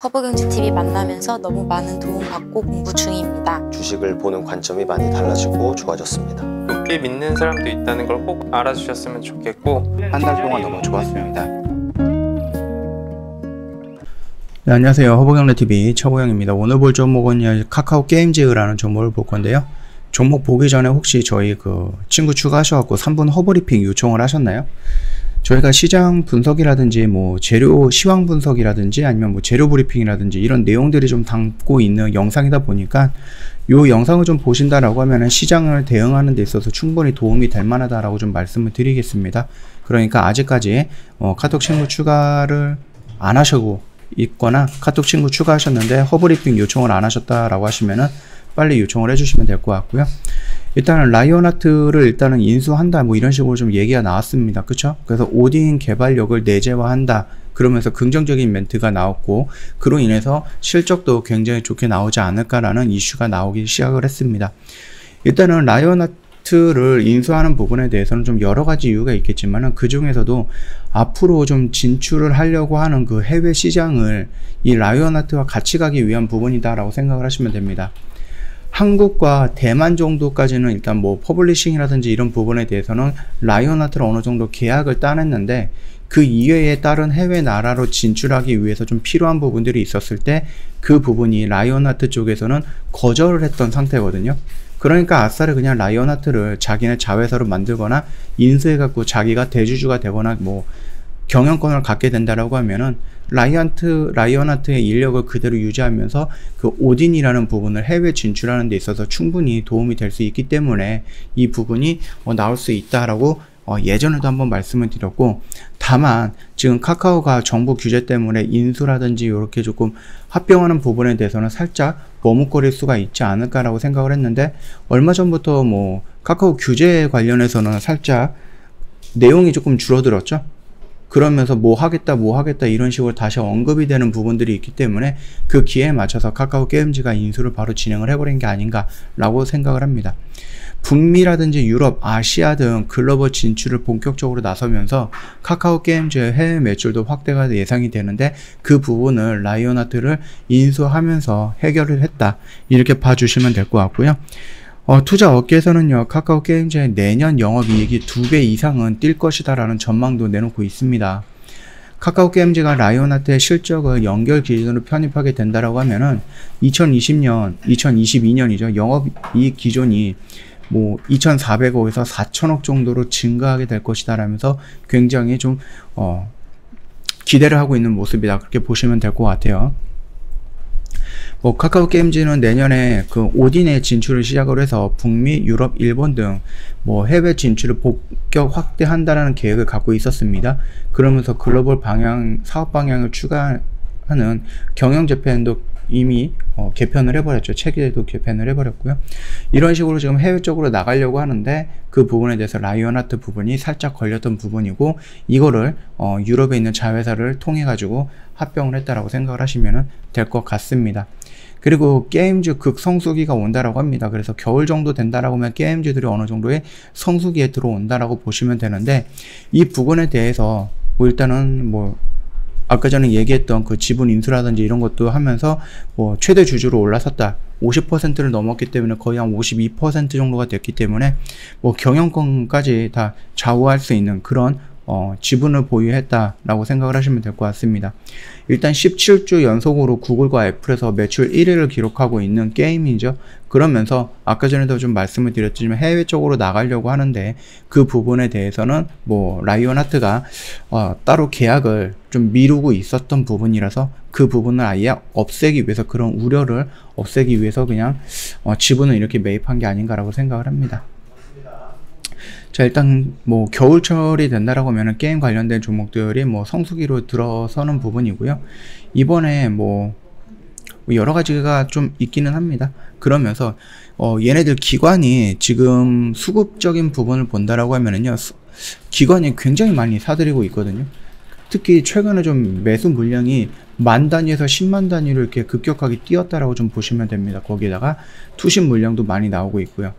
허브경제TV 만나면서 너무 많은 도움받고 공부 중입니다. 주식을 보는 관점이 많이 달라지고 좋아졌습니다. 높게 믿는 사람도 있다는 걸 꼭 알아주셨으면 좋겠고, 한 달 동안 너무 좋았습니다. 네, 안녕하세요. 허브경제TV 최보영입니다. 오늘 볼 종목은 카카오 게임즈라는 종목을 볼 건데요. 종목 보기 전에 혹시 저희 친구 추가하셔갖고 3분 허브리핑 요청을 하셨나요? 저희가 시장 분석이라든지 재료 시황 분석이라든지 아니면 재료 브리핑이라든지 이런 내용들이 좀 담고 있는 영상이다 보니까 요 영상을 좀 보신다라고 하면은 시장을 대응하는 데 있어서 충분히 도움이 될 만하다라고 좀 말씀을 드리겠습니다. 그러니까 아직까지 카톡 친구 추가를 안 하시고 있거나 카톡 친구 추가하셨는데 허브리핑 요청을 안 하셨다라고 하시면은 빨리 요청을 해주시면 될 것 같고요. 일단은 라이온하트를 일단은 인수한다 이런 식으로 좀 얘기가 나왔습니다. 그쵸? 그래서 오딘 개발력을 내재화한다 그러면서 긍정적인 멘트가 나왔고, 그로 인해서 실적도 굉장히 좋게 나오지 않을까라는 이슈가 나오기 시작을 했습니다. 일단은 라이온하트를 인수하는 부분에 대해서는 좀 여러가지 이유가 있겠지만은 그 중에서도 앞으로 좀 진출을 하려고 하는 그 해외 시장을 이 라이온하트와 같이 가기 위한 부분이다 라고 생각을 하시면 됩니다. 한국과 대만 정도까지는 일단 퍼블리싱이라든지 이런 부분에 대해서는 라이온하트를 어느 정도 계약을 따냈는데, 그 이외에 다른 해외 나라로 진출하기 위해서 좀 필요한 부분들이 있었을 때 그 부분이 라이온하트 쪽에서는 거절을 했던 상태거든요. 그러니까 아싸리 그냥 라이온하트를 자기네 자회사로 만들거나 인수해갖고 자기가 대주주가 되거나 경영권을 갖게 된다라고 하면은 라이온하트의 인력을 그대로 유지하면서 그 오딘이라는 부분을 해외 진출하는 데 있어서 충분히 도움이 될 수 있기 때문에 이 부분이 나올 수 있다라고 예전에도 한번 말씀을 드렸고, 다만 지금 카카오가 정부 규제 때문에 인수라든지 이렇게 조금 합병하는 부분에 대해서는 살짝 머뭇거릴 수가 있지 않을까라고 생각을 했는데, 얼마 전부터 카카오 규제 관련해서는 살짝 내용이 조금 줄어들었죠. 그러면서 하겠다 이런 식으로 다시 언급이 되는 부분들이 있기 때문에 그 기회에 맞춰서 카카오 게임즈가 인수를 바로 진행을 해버린 게 아닌가 라고 생각을 합니다. 북미라든지 유럽, 아시아 등 글로벌 진출을 본격적으로 나서면서 카카오 게임즈의 해외 매출도 확대가 예상이 되는데, 그 부분을 라이온하트를 인수하면서 해결을 했다 이렇게 봐주시면 될 것 같고요. 투자 업계에서는요, 카카오 게임즈의 내년 영업이익이 2배 이상은 뛸 것이다 라는 전망도 내놓고 있습니다. 카카오 게임즈가 라이온하트의 실적을 연결 기준으로 편입하게 된다라고 하면은 2022년이죠. 영업이익 기존이 2,400억에서 4,000억 정도로 증가하게 될 것이다 라면서 굉장히 좀 기대를 하고 있는 모습이다, 그렇게 보시면 될 것 같아요. 카카오 게임즈는 내년에 그 오딘의 진출을 시작으로 해서 북미, 유럽, 일본 등 해외 진출을 본격 확대한다라는 계획을 갖고 있었습니다. 그러면서 글로벌 사업 방향을 추가하는 경영 재편도 이미 개편을 해버렸죠. 체계도 개편을 해버렸고요. 이런 식으로 지금 해외 쪽으로 나가려고 하는데, 그 부분에 대해서 라이온하트 부분이 살짝 걸렸던 부분이고, 이거를 유럽에 있는 자회사를 통해 가지고 합병을 했다라고 생각을 하시면 될 것 같습니다. 그리고 게임즈 극성수기가 온다라고 합니다. 그래서 겨울 정도 된다라고 하면 게임즈들이 어느 정도의 성수기에 들어온다라고 보시면 되는데, 이 부분에 대해서 일단은 아까 전에 얘기했던 그 지분 인수라든지 이런 것도 하면서 최대 주주로 올라섰다. 50%를 넘었기 때문에 거의 한 52% 정도가 됐기 때문에 경영권까지 다 좌우할 수 있는 그런 지분을 보유했다라고 생각을 하시면 될 것 같습니다. 일단 17주 연속으로 구글과 애플에서 매출 1위를 기록하고 있는 게임이죠. 그러면서 아까 전에도 좀 말씀을 드렸지만 해외 쪽으로 나가려고 하는데, 그 부분에 대해서는 라이온하트가 따로 계약을 좀 미루고 있었던 부분이라서 그 부분을 아예 없애기 위해서, 그런 우려를 없애기 위해서 그냥 지분을 이렇게 매입한 게 아닌가라고 생각을 합니다. 자, 일단 겨울철이 된다라고 하면은 게임 관련된 종목들이 성수기로 들어서는 부분이고요. 이번에 여러 가지가 좀 있기는 합니다. 그러면서 얘네들 기관이 지금 수급적인 부분을 본다라고 하면은요, 기관이 굉장히 많이 사들이고 있거든요. 특히 최근에 좀 매수 물량이 10,000 단위에서 100,000 단위로 이렇게 급격하게 뛰었다라고 좀 보시면 됩니다. 거기에다가 투심 물량도 많이 나오고 있고요.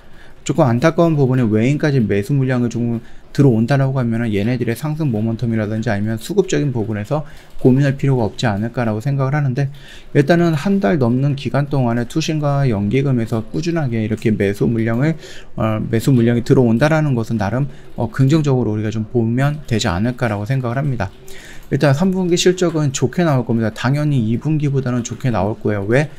조금 안타까운 부분은 외인까지 매수 물량을 조금 들어온다라고 하면은 얘네들의 상승 모멘텀이라든지 아니면 수급적인 부분에서 고민할 필요가 없지 않을까라고 생각을 하는데, 일단은 한 달 넘는 기간 동안에 투신과 연기금에서 꾸준하게 이렇게 매수 물량이 들어온다라는 것은 나름 긍정적으로 우리가 좀 보면 되지 않을까라고 생각을 합니다. 일단 3분기 실적은 좋게 나올 겁니다. 당연히 2분기보다는 좋게 나올 거예요. 왜?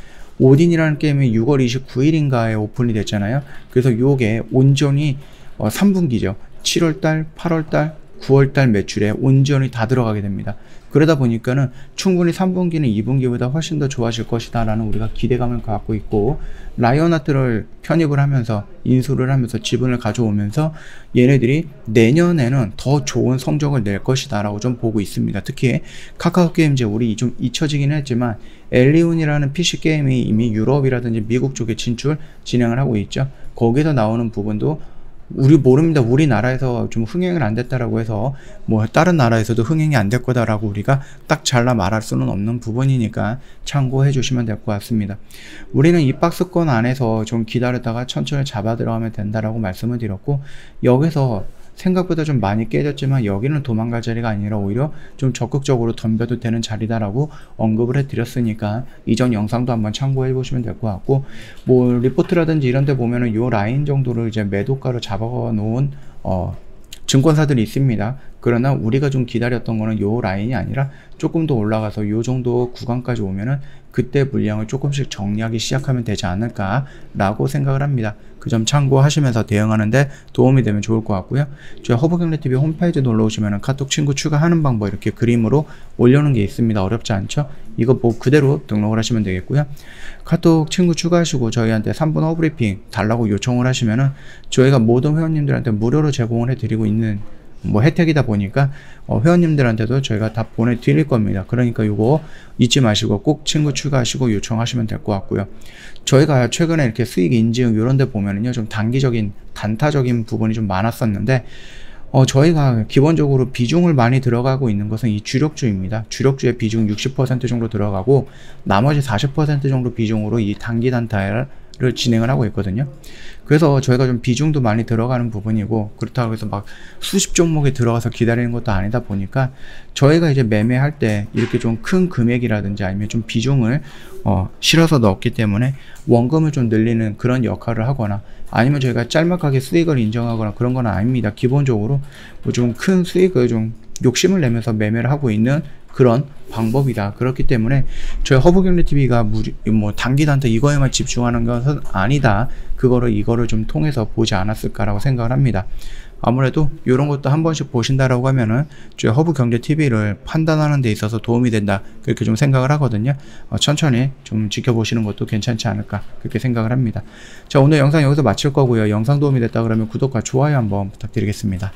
오딘이라는 게임이 6월 29일인가에 오픈이 됐잖아요. 그래서 요게 온전히 3분기죠. 7월달, 8월달, 9월달 매출에 온전히 다 들어가게 됩니다. 그러다 보니까는 충분히 3분기는 2분기보다 훨씬 더 좋아질 것이다 라는 우리가 기대감을 갖고 있고, 라이온하트를 편입을 하면서 인수를 하면서 지분을 가져오면서 얘네들이 내년에는 더 좋은 성적을 낼 것이다 라고 좀 보고 있습니다. 특히 카카오게임즈, 우리 좀 잊혀지긴 했지만 엘리온이라는 PC게임이 이미 유럽이라든지 미국 쪽에 진행을 하고 있죠. 거기서 나오는 부분도 우리 모릅니다. 우리나라에서 좀 흥행을 안 됐다라고 해서 뭐 다른 나라에서도 흥행이 안 될 거다라고 우리가 딱 잘라 말할 수는 없는 부분이니까 참고해 주시면 될 것 같습니다. 우리는 이 박스권 안에서 좀 기다렸다가 천천히 잡아 들어가면 된다라고 말씀을 드렸고, 여기서 생각보다 좀 많이 깨졌지만 여기는 도망갈 자리가 아니라 오히려 좀 적극적으로 덤벼도 되는 자리다라고 언급을 해드렸으니까 이전 영상도 한번 참고해 보시면 될 것 같고, 뭐 리포트라든지 이런 데 보면은 요 라인 정도를 이제 매도가로 잡아 놓은 증권사들이 있습니다. 그러나 우리가 좀 기다렸던 거는 요 라인이 아니라 조금 더 올라가서 요 정도 구간까지 오면은 그때 물량을 조금씩 정리하기 시작하면 되지 않을까 라고 생각을 합니다. 그 점 참고하시면서 대응하는데 도움이 되면 좋을 것 같고요. 저희 허브경제TV 홈페이지 놀러 오시면은 카톡 친구 추가하는 방법 이렇게 그림으로 올려놓은 게 있습니다. 어렵지 않죠? 이거 뭐 그대로 등록을 하시면 되겠고요. 카톡 친구 추가하시고 저희한테 3분 허브리핑 달라고 요청을 하시면은 저희가 모든 회원님들한테 무료로 제공을 해드리고 있는 뭐 혜택이다 보니까 회원님들한테도 저희가 다 보내드릴 겁니다. 그러니까 이거 잊지 마시고 꼭 친구 추가하시고 요청하시면 될 것 같고요. 저희가 최근에 이렇게 수익 인증 이런 데 보면은요, 좀 단기적인 단타적인 부분이 좀 많았었는데 저희가 기본적으로 비중을 많이 들어가고 있는 것은 이 주력주입니다. 주력주의 비중 60% 정도 들어가고 나머지 40% 정도 비중으로 이 단기 단타를 진행을 하고 있거든요. 그래서 저희가 좀 비중도 많이 들어가는 부분이고, 그렇다고 해서 막 수십 종목에 들어가서 기다리는 것도 아니다 보니까 저희가 이제 매매할 때 이렇게 좀 큰 금액이라든지 아니면 좀 비중을 실어서 넣었기 때문에 원금을 좀 늘리는 그런 역할을 하거나, 아니면 저희가 짤막하게 수익을 인정하거나 그런 건 아닙니다. 기본적으로 뭐 좀 큰 수익을 좀 욕심을 내면서 매매를 하고 있는 그런 방법이다. 그렇기 때문에 저희 허브경제TV가 뭐 단기 단타 이거에만 집중하는 것은 아니다. 이거를 좀 통해서 보지 않았을까라고 생각을 합니다. 아무래도 이런 것도 한 번씩 보신다라고 하면은 저희 허브경제TV를 판단하는 데 있어서 도움이 된다. 그렇게 좀 생각을 하거든요. 천천히 좀 지켜보시는 것도 괜찮지 않을까. 그렇게 생각을 합니다. 자, 오늘 영상 여기서 마칠 거고요. 영상 도움이 됐다 그러면 구독과 좋아요 한번 부탁드리겠습니다.